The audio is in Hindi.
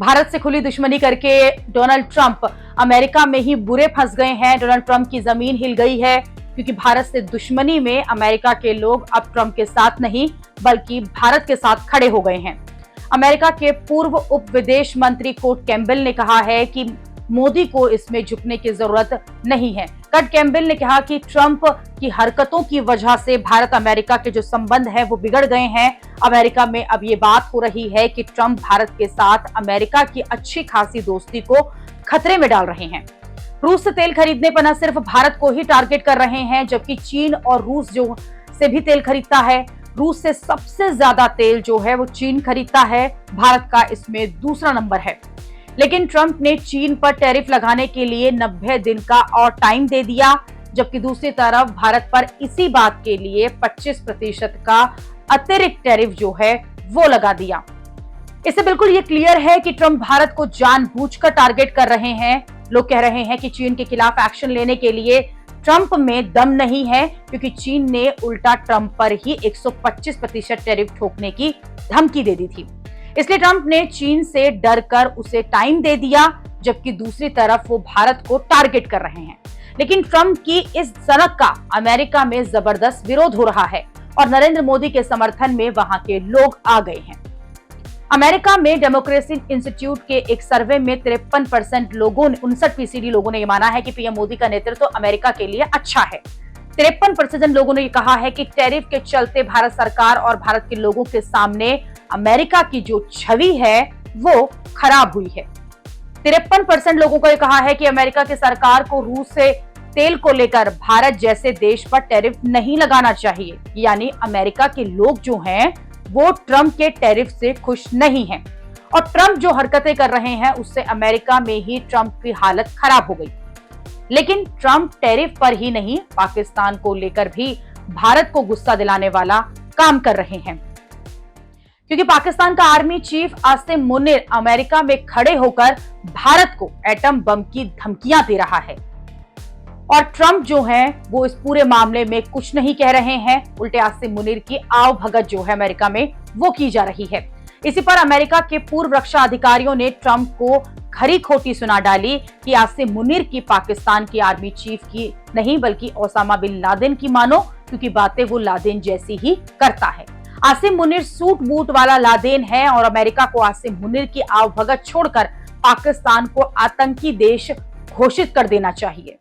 भारत से खुली दुश्मनी करके डोनाल्ड ट्रंप अमेरिका में ही बुरे फंस गए हैं। डोनाल्ड ट्रंप की जमीन हिल गई है क्योंकि भारत से दुश्मनी में अमेरिका के लोग अब ट्रंप के साथ नहीं बल्कि भारत के साथ खड़े हो गए हैं। अमेरिका के पूर्व उप विदेश मंत्री कोट कैम्पबेल ने कहा है कि मोदी को इसमें झुकने की जरूरत नहीं है। कट कैम्पबेल ने कहा कि ट्रंप की हरकतों की वजह से भारत अमेरिका के जो संबंध है वो बिगड़ गए हैं। अमेरिका में अब ये बात हो रही है कि ट्रंप भारत के साथ अमेरिका की अच्छी खासी दोस्ती को खतरे में डाल रहे हैं। रूस से तेल खरीदने पर न सिर्फ भारत को ही टारगेट कर रहे हैं, जबकि चीन और रूस जो से भी तेल खरीदता है। रूस से सबसे ज्यादा तेल जो है वो चीन खरीदता है। भारत का इसमें दूसरा नंबर है। लेकिन ट्रंप ने चीन पर टैरिफ लगाने के लिए 90 दिन का और टाइम दे दिया, जबकि दूसरी तरफ भारत पर इसी बात के लिए 25% का अतिरिक्त टैरिफ जो है वो लगा दिया। इससे बिल्कुल ये क्लियर है कि ट्रंप भारत को जानबूझकर टारगेट कर रहे हैं। लोग कह रहे हैं कि चीन के खिलाफ एक्शन लेने के लिए ट्रंप में दम नहीं है, क्योंकि चीन ने उल्टा ट्रंप पर ही 125% टैरिफ ठोकने की धमकी दे दी थी। इसलिए ट्रंप ने चीन से डरकर उसे टाइम दे दिया, जबकि दूसरी तरफ वो भारत को टारगेट कर रहे हैं। लेकिन ट्रंप की इस सनक का अमेरिका में जबरदस्त विरोध हो रहा है और नरेंद्र मोदी के समर्थन में वहां के लोग आ गए हैं। अमेरिका में डेमोक्रेसी इंस्टीट्यूट के एक सर्वे में 53% लोगों ने 59% लोगों ने यह माना है कि पीएम मोदी का नेतृत्व अमेरिका के लिए अच्छा है। 53% लोगों ने कहा है कि टैरिफ के चलते भारत सरकार और भारत के लोगों के सामने अमेरिका की जो छवि है वो खराब हुई है। 53% लोगों को यह कहा है कि अमेरिका की सरकार को रूस से तेल को लेकर भारत जैसे देश पर टैरिफ नहीं लगाना चाहिए। यानी अमेरिका के लोग जो हैं वो ट्रंप के टैरिफ से खुश नहीं हैं और ट्रंप जो हरकतें कर रहे हैं उससे अमेरिका में ही ट्रंप की हालत खराब हो गई। लेकिन ट्रंप टैरिफ पर ही नहीं, पाकिस्तान को लेकर भी भारत को गुस्सा दिलाने वाला काम कर रहे हैं, क्योंकि पाकिस्तान का army chief Asim Munir America में खड़े होकर भारत को एटम बम की धमकियां दे रहा है और ट्रंप जो है वो इस पूरे मामले में कुछ नहीं कह रहे हैं। उल्टे आसिम मुनीर की आव भगत जो है अमेरिका में वो की जा रही है। इसी पर अमेरिका के पूर्व रक्षा अधिकारियों ने ट्रंप को खरी खोटी सुना डाली कि आसिम मुनीर की पाकिस्तान की आर्मी चीफ की नहीं बल्कि ओसामा बिन लादेन की मानो, क्योंकि बातें वो लादेन जैसी ही करता है। आसिम मुनीर सूट बूट वाला लादेन है और अमेरिका को आसिम मुनीर की आव भगत छोड़कर पाकिस्तान को आतंकी देश घोषित कर देना चाहिए।